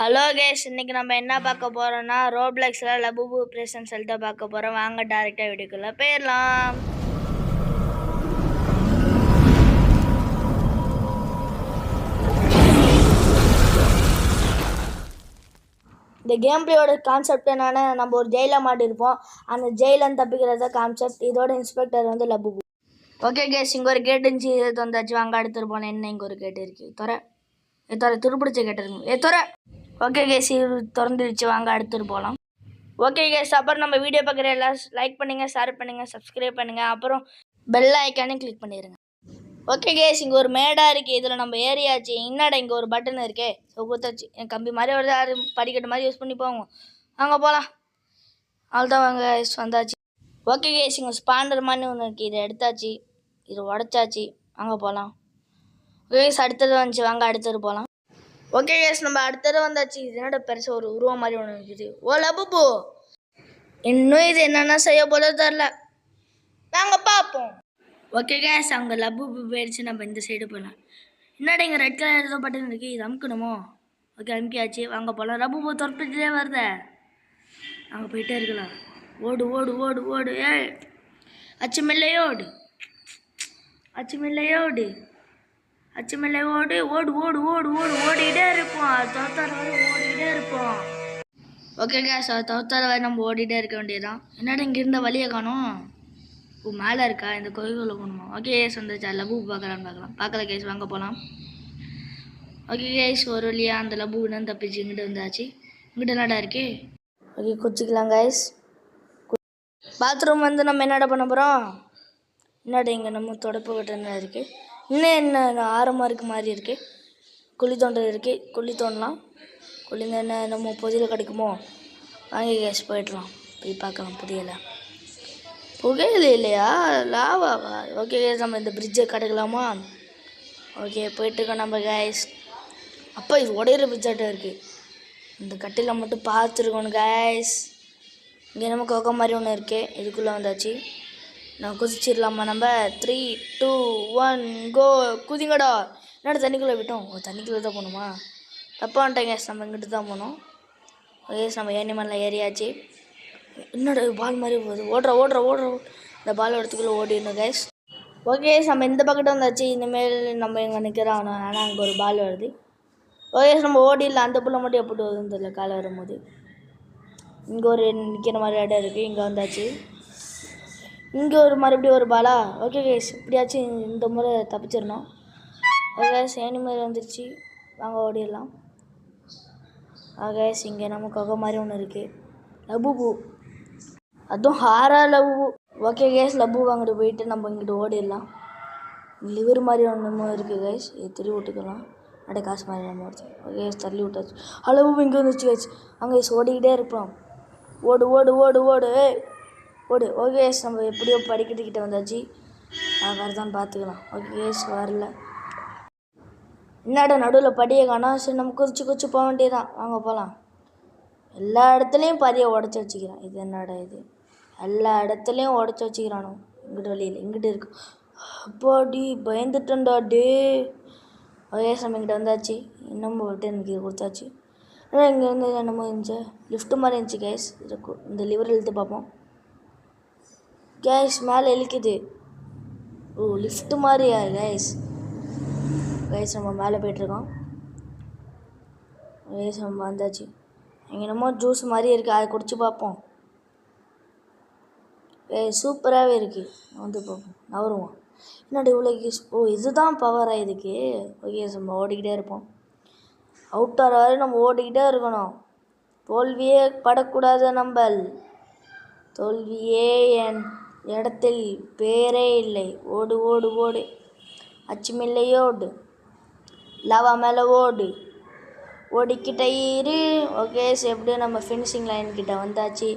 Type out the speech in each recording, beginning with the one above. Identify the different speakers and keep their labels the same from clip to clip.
Speaker 1: Hello case, இன்னைக்கு நம்ம என்ன பார்க்க போறோம்னா ரோப்ளெக்ஸ்ல லபுபு பிரசன்ட் சொல்லிட்டு பார்க்க போறோம். வாங்க டைரக்டா வீடியோக்குள்ள போயிடலாம். இந்த கேம் பிளேயோட கான்செப்ட் என்னன்னா, நம்ம ஒரு ஜெயில மாட்டிருப்போம். அந்த ஜெயிலன்னு தப்பிக்கிறத கான்செப்ட். இதோட இன்ஸ்பெக்டர் வந்து லபுபு. ஓகே கேஸ், இங்கே ஒரு கேட் இருந்துச்சு, இது வந்தாச்சு. வாங்க எடுத்துட்டு போனேன். என்ன இங்கே ஒரு கேட் இருக்கு, தர துருப்பிடிச்ச கேட் இருக்கு, ஓகே கேஸ், இது திறந்துடுச்சு. வாங்க எடுத்துகிட்டு போகலாம். ஓகே கேஸ், அப்புறம் நம்ம வீடியோ பார்க்குற எல்லாம் லைக் பண்ணுங்கள், ஷேர் பண்ணுங்கள், சப்ஸ்கிரைப் பண்ணுங்கள், அப்புறம் பெல் ஐக்கானே கிளிக் பண்ணிடுங்க. ஓகே கேஸ், இங்கே ஒரு மேடாக இருக்குது, இதில் நம்ம ஏரியாச்சு. என்னடா இங்கே ஒரு பட்டன் இருக்கே, ஸோ கொடுத்தாச்சு. என் கம்பி மாதிரி வருது, அது படிக்கட்டு மாதிரி யூஸ் பண்ணி போவோம். வாங்க போகலாம். அவ்வளோதான், வாங்க வந்தாச்சு. ஓகே கேஸ், இங்கே ஸ்பாண்டர் மாதிரி ஒன்று இருக்குது, இதை எடுத்தாச்சு, இதை உடச்சாச்சு. வாங்க போகலாம். ஓகே கேஸ், அடுத்தது வந்துச்சு. வாங்க அடுத்தது போகலாம். ஓகே கேஸ், நம்ம அடுத்தது வந்தாச்சு. இது என்னோட பெருசாக ஒரு உருவம் மாதிரி ஒன்று இருக்குது. ஓ லபுபு, இன்னும் இது என்னென்ன செய்ய போல தெரில, நாங்கள் பார்ப்போம். ஓகே கேஸ், அங்கே லபுபு போயிடுச்சு. நம்ம இந்த சைடு போகலாம். என்னடா இங்கே ரெட் கலர் ஏதோ பட்டன் இருக்குது, இது அமுக்கணுமோ? ஓகே, அமுக்கியாச்சு. வாங்க போகலாம். லபுபு துரப்பிட்டே வருத, அங்கே போயிட்டே இருக்கலாம். ஓடு ஓடு ஓடு ஓடு, ஏ அச்சுமில்லையோடு, அச்சுமில்லையோடு, அச்சுமில்லை ஓடு ஓடு ஓடு ஓடு ஓடு ஓடிக்கிட்டே இருப்போம். அது தோத்தார வரை ஓடிக்கிட்டே இருப்போம். ஓகே கேஸ், அது தோத்தார வரை நம்ம ஓடிக்கிட்டே இருக்க வேண்டியதுதான். என்னடா இங்கே இருந்த வழியை காணும். ஓ மேலே இருக்கா, இந்த கோயிலுக்குள்ளே போகணுமா? ஓகே கேஸ், வந்துச்சா. லபு பார்க்கலாம். பார்க்கல கேஸ், வாங்க போகலாம். ஓகே கேஸ், ஒரு வழியா அந்த லபு இன்னும் தப்பிச்சு இங்கிட்ட வந்தாச்சு. இங்கிட்ட என்னடா இருக்கு? Okay, குச்சிக்கலாம் case. பாத்ரூம் வந்து நம்ம என்னடா பண்ண போகிறோம்? என்னடா இங்கே நம்ம தொடப்பு கட்ட என்ன இருக்குது? இன்னும் என்ன ஆரமாக இருக்க மாதிரி இருக்குது. குழி தோண்டல் இருக்குது, குழி தோண்டலாம். குழிங்க என்ன நம்ம புதியில் கிடைக்குமோ? வாங்கி கேஸ் போய்ட்லாம், போய் பார்க்கலாம். புகையில இல்லையா, லாவாவா? ஓகே கேஸ், நம்ம இந்த பிரிட்ஜை கிடைக்கலாமா? ஓகே, போயிட்டுருக்கோம் நம்ம கேஸ். அப்போ இது உடையிற பிரிட்ஜாட்டம் இருக்குது. இந்த கட்டில மட்டும் பார்த்துருக்கணும் கேஸ். இங்கே நம்ம கோகோ மாதிரி ஒன்று இருக்குது, இதுக்குள்ளே வந்தாச்சு. நான் குதிச்சிடலாமா? நம்ம 3, 2, 1 கோ. குதிங்கடா. என்னடா தண்ணிக்குள்ளே விட்டோம்? ஓ, தண்ணிக்குள்ளே தான் போகணுமா? தப்பாக வந்துட்டேன் கேஸ், நம்ம இங்கிட்டு தான் போகணும். கேஸ், நம்ம ஏனிமலில் ஏறியாச்சு. என்னடா பால் மாதிரி போகுது, ஓடுற இந்த பால் இடத்துக்குள்ளே ஓடிடணும் கேஸ். ஓகே கேஸ், நம்ம இந்த பக்கெட்டு வந்தாச்சு. இனிமேல் நம்ம இங்கே நிற்கிறோம், ஆனால் அங்கே ஒரு பால் வருது. ஓகே கேஸ், நம்ம ஓடிடலாம். அந்த புள்ள மட்டும் எப்படி வருதுன்னு தெரியல காலை வரும்போது. இங்கே ஒரு நிற்கிற மாதிரி இடம் இருக்குது, இங்கே வந்தாச்சு. இங்கே ஒரு மறுபடியும் ஒரு பாலா. ஓகே கேஸ், இப்படியாச்சும் இந்த முறை தப்பிச்சிடணும். ஓகே கேஸ், ஏனிமல் வந்துருச்சு. வாங்க ஓடிடலாம். ஓகே கேஸ், இங்கே நம்ம கொகை மாதிரி ஒன்று இருக்குது. லபுபு, அதுவும் ஹாரா லபுபு. ஓகே கேஸ், லபு வாங்கிட்டு போயிட்டு நம்ம இங்கிட்டு ஓடிடலாம். லிவர் மாதிரி ஒன்று இருக்குது கேஸ், இது தள்ளி விட்டுக்கலாம். அப்படியே காசு மாதிரி நம்ம ஓடிச்சு. ஓகே கேஸ், தள்ளி விட்டாச்சு. லபுபு இங்கே வந்துருச்சு கேஸ். அங்கே கேஸ் ஓடிக்கிட்டே இருப்போம். ஓடு ஓடு ஓடு ஓடு ஓடு. ஓகே கேஸ், நம்ம எப்படியோ படிக்கட்டுக்கிட்ட வந்தாச்சு. வரதான்னு பார்த்துக்கலாம். ஓகே கேஸ், வரல. என்னடா நடுவில் படியை காணோம். சரி, நம்ம குதிச்சு போக வேண்டியதான். வாங்க போகலாம். எல்லா இடத்துலையும் படியை உடச்சி வச்சுக்கிறான். இது என்னடா இது, எல்லா இடத்துலையும் உடச்சி வச்சுக்கிறானோ. இங்கிட்டு வழியில் இங்கிட்டு இருக்கு. அப்பாடி பயந்துட்டேன்டா டே. ஓகே கேஸ், நம்ம இங்கிட்ட வந்தாச்சு. இன்னும் விட்டு எனக்கு கொடுத்தாச்சு. இங்கே வந்து என்னமோ இருந்துச்சு, லிஃப்ட்டு மாதிரி இருந்துச்சு கேஸ். இருக்கும், இந்த லிவர் இழுத்து பார்ப்போம் கேஸ். மேலே இழுக்குது. ஓ, லிஃப்ட்டு மாதிரியா கேஸ்? கேஸ், நம்ம மேலே போய்ட்டுருக்கோம். கேஸ், நம்ம வந்தாச்சு. இங்கே என்னமோ ஜூஸ் மாதிரி இருக்குது, அதை குடிச்சு பார்ப்போம். சூப்பராகவே இருக்குது. வந்து பார்ப்போம், நவருவோம். என்னடி இவ்வளோ கேஸ்? ஓ, இதுதான் பவராக இதுக்கு. ஓகே, நம்ம ஓடிக்கிட்டே இருப்போம். அவுட்டார் வரை நம்ம ஓடிக்கிட்டே இருக்கணும். தோல்வியே படக்கூடாது. நம்ம தோல்வியே என் இடத்தில் பேரே இல்லை. ஓடு ஓடு ஓடு, அச்சுமில்லையோடு, லாவா மேலே ஓடு, ஓடிக்கிட்டே இரு. ஓகே, எப்படியும் நம்ம ஃபினிஷிங் லைன் கிட்ட வந்தாச்சு.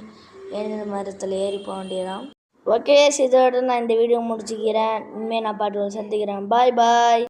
Speaker 1: ஏன் மரத்தில் ஏறி போக வேண்டியதான். ஓகே, இதோட நான் இந்த வீடியோ முடிச்சுக்கிறேன். இனிமேல் நான் பாட்டு சந்திக்கிறேன். பாய் பாய்.